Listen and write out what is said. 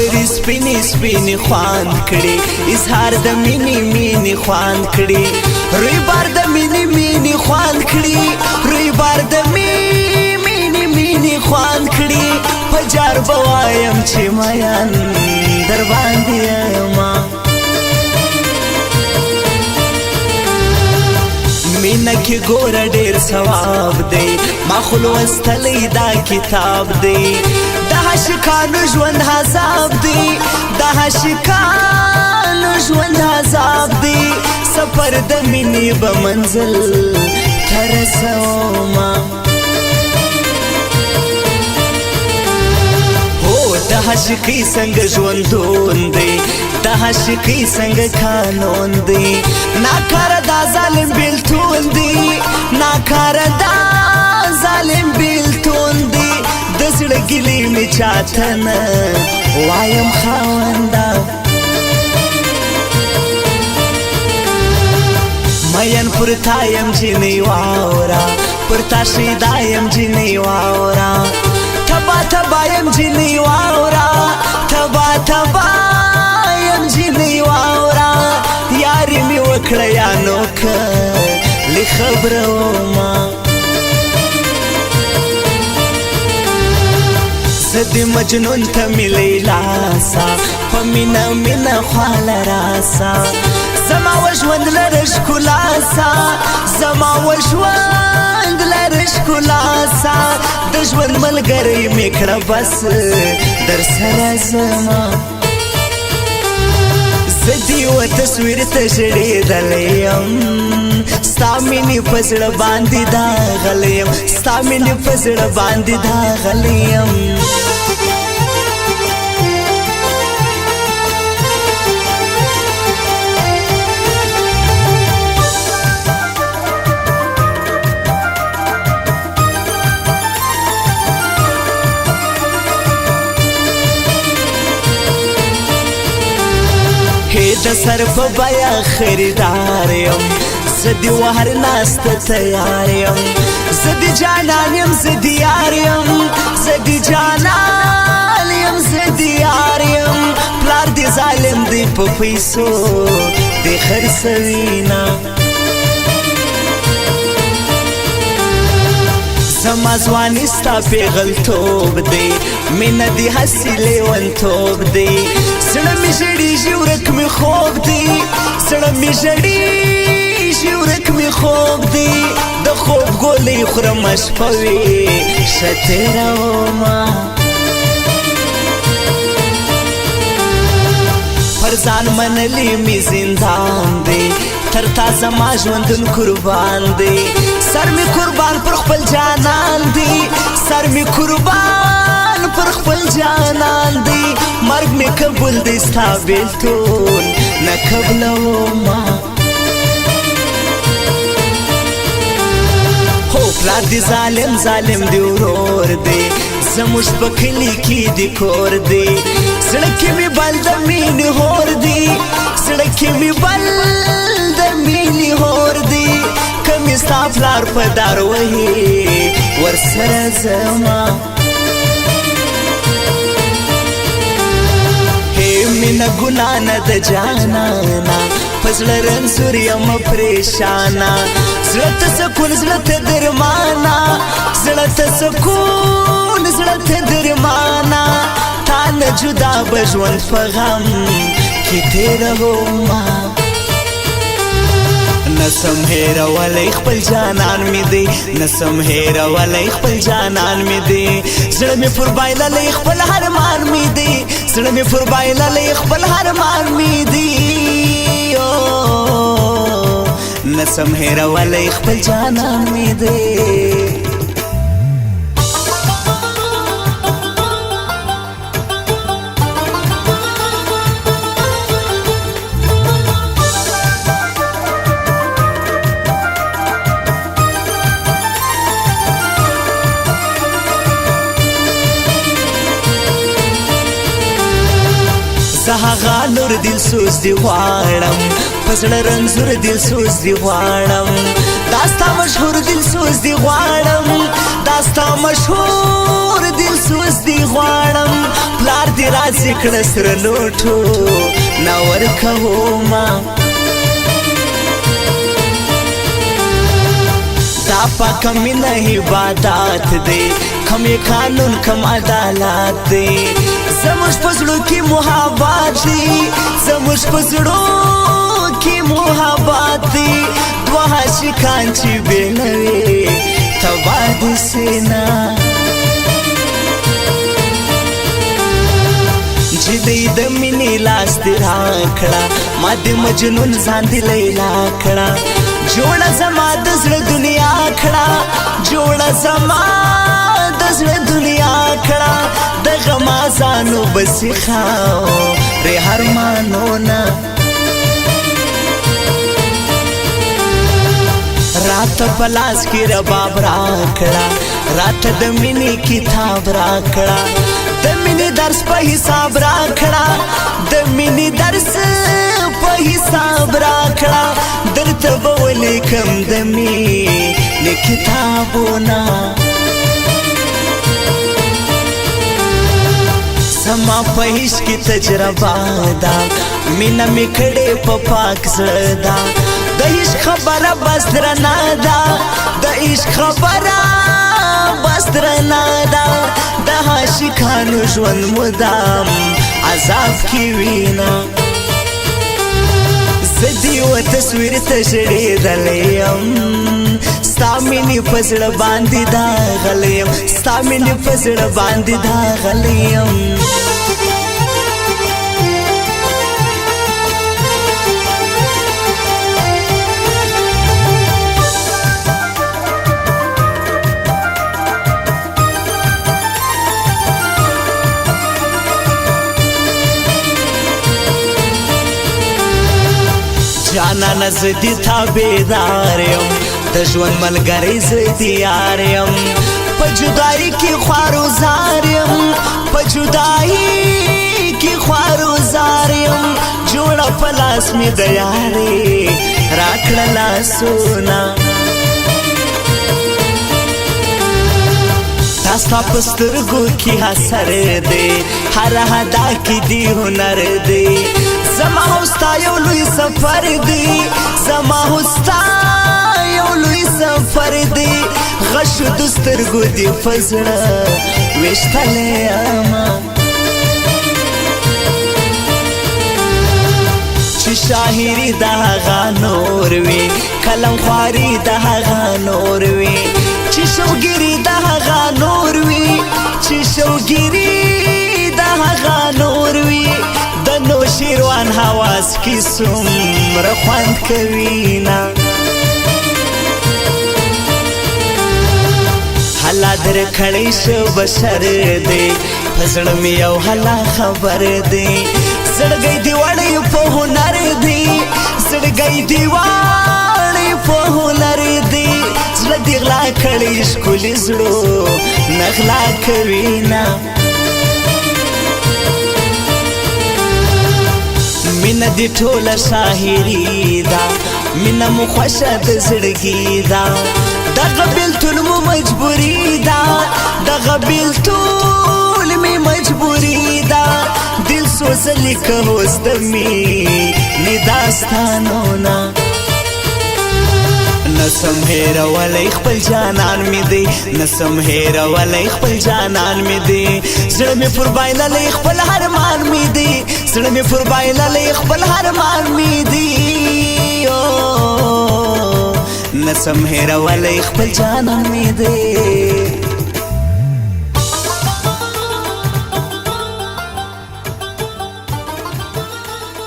خبرې سپینې سپینې خوند کړي اظهار د مینې مینې خوند کړي روی بار د مینې مینې خوند کړي روی بار د مینې مینې خوند کړي په جار به وایم چې مین در باندې یما مینه کې ګوره ډېر ثواب دی ما خو لوستلی دا کتاب دی د عاشقانو ژوند عذاب دی د عاشقانو ژوند عذاب دی سفر د مینې به منزل ته رسومه د عاشقۍ څنګه ژوندون دی د عاشقۍ څنګه قانون دی ناکاره دا ظالم بیلتون دی ناکاره دا ظالم بیلتون دی د زړه ګیلې مې چاته نه وایم خاونده مین پر تا یم جینۍ واوره پر تا شیدا یم جینۍ واوره تبا تبا یم جینۍ واوره تبا تبا یم جینۍ واوره یاري مې وکړه یا نوکلې خبره ومه زه د مجنون ته مې لیلا سا په مینه مینه خواله راسه زما و ژوند لره ښکلا سا زما و ژوند لره ښکلا سا د ژوند ملګری مې کړه بس در سره زما زه د یوه تصویر ته ژړېدلی یم ستا مینې په زړه باندې داغلی یم ستا مینې په زړه باندې داغلی یم د سر په بیا خریدار یم زه د وهر ناسته تیار یم زه د جانان یم زه د یار یم زه د جانان یم زه د یار یم پلار د ظالم دی په پیسو د خرڅوینه زما ځواني ستا پیغلتوب دی مینه دې هسې لیونتوب دی زړه مې ژړېږي ورک مې خوب دی زړه مې ژړېږي ورک مې خوب دی د خوب ګولۍ خورمه شپه وي ښه تېرومه پر ځان منلی مې زندان دی تر تا زما ژوندون قربان دی سر می قربان پر خپل جانان دی سر می قربان پر خپل جانان دی مرگ می قبول دی ستا بیلتون نه قبلومه هو پلار دی ظالم ظالم دی ورور دی زموږ په کلي کې دی کور دی زړه کې مې بل د مینې هور دی زړه کې مې بل د مینې هور دی که مې ستا پلار په دار وهي ورسره زما مینه ګناه نه د جانانه په زړه رنځور یم پریشانه زړه ته سکون زړه ته درمانه زړه ته سکون زړه ته درمانه تا نه جدا به ژوند په غم کې تېرومه نسم هېرولی خپل جانان مې دی نسم هېرولی خپل جانان مې دی زړه مې پر بایللی خپل هرمان مې دی زړه مې پر بایللی خپل هرمان مې دی نسم هېرولی خپل جانان مې دی زه هغه نور دل سوز دی غواړم په زړه رنځور دل سوز دی غواړم دا ستا مشهور دل سوز دی غواړم دا ستا مشهور دل سوز دی غواړم پلار دې راځي ذکر سر لوټو نور کوما دا پاک مینه عبادت دی کم قانون کم عدالت دی زموږ په زړه کې محبت دی زموږ په زړه کې محبت دی دوه عاشقان چې بې نه وي تباه دي سینا جدی د مینې لاس دې راکړه ما د مجنون ځان دې لیلا کړه جوړه زما د زړه دنیا کړه جوړه زما د زړه دنیا کړه د غمازانو بسې خاو ری هرمانونه رات پلاس کی رباب راکړه رات د مینې کتاب راکړه د مینې درس په حساب راکړه د مینې درس په حساب راکړه درته به ولیکم د مینې کتابونه زما په عشق کې تجربه ده مینه مې کړې په پاک زړه ده د عشق خبره بس درنه ده د عشق خبره بس درنه ده د عاشقانو ژوند مدام عذاب کې وینه زه د یوه تصویر ته ژړېدلی یم ستا مینې په زړه باندې داغلی یم ستا مینې په زړه باندې داغلی یم جانانه زه دې تابعدار یم د ژوند ملګری زه دې یار یم په جدایي کې خوارزار یم په جدایي کې خوارزار یم جوړه په لاس مې د یارې راکړه لاسونه دا ستا په سترګو کې اثر دی هر ادا کې دی هنر دی زما او ستا یو لوی سفر دی زما او ستا یو لوی سفر دی غشو د سترګو دی په زړه ویشتلی یمه چې شاعري د هغه نور وي قلم خواري د هغه نور وي چې شوګیري د هغه نور وي چې شوګیري د هغه نور وي د نوشیروان حواس کې څومره خوند کوي نه حلا درکړی شو بشر دی په زړه مې یو حلا خبر دی زړګی دی وړی په هنر دی زړګی دی وړی په هنر دی زړه دی غلا کړی ښکلي زړو نه غلا کوي نه مینه دې ټوله شاعري ده مینه مو خوښه د زړګي ده دغه بېلتون مو مجبوري ده دغه بېلتون مې مجبوري ده دل سوزه لیکه اوس د مینې داستانونه نسم هیرولی خپل جانان می دی نسم هیرولی خپل جانان می دی زړه مې پر بایللی خپل هرمان می دی زړه مې پر بایللی خپل هرمان می دی نسم هیرولی خپل جانان می دی